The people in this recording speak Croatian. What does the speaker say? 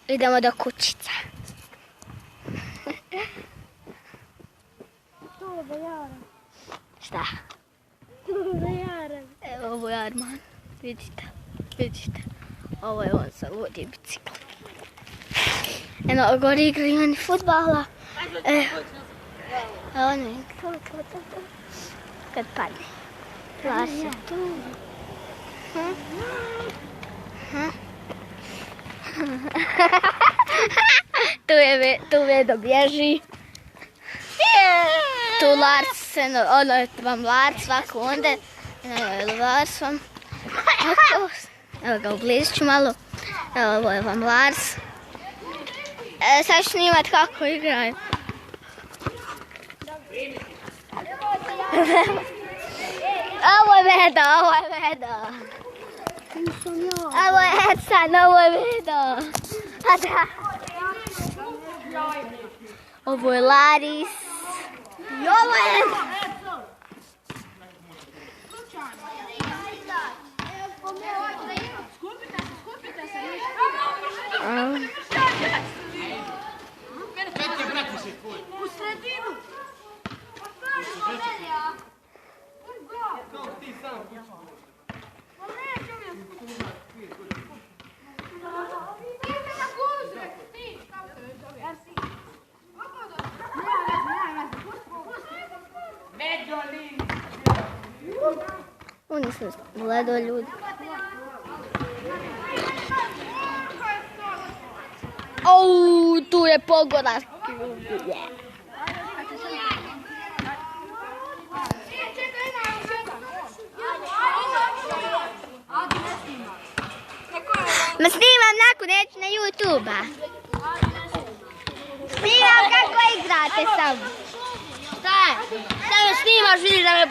Idemo do kućica. To za Jaran. Šta? To za Jaran. Evo ovo je Arman. Vidite. Ovo je on sa vodi bicikl. Eno, gori igraju oni futbala. Evo ne, to. Kad padne. Plase. Tu Vedo bježi. Tu Lars, ono je vam Lars svako onda. Lars vam. Evo ga, ubližit ću malo. Evo, ovo je vam Lars. Sad ću snimat kako igraju. Ovo je Vedo. Ovo je Edson, ovo je Vedo. Ovo je Laris. I ovo je... U sredinu. Oni su gledali ljudi. Tu je pogodak. Ma snimam neću na YouTube-a. Snimam kako igrate samo. Šta je? Šta me snimaš, vidiš da me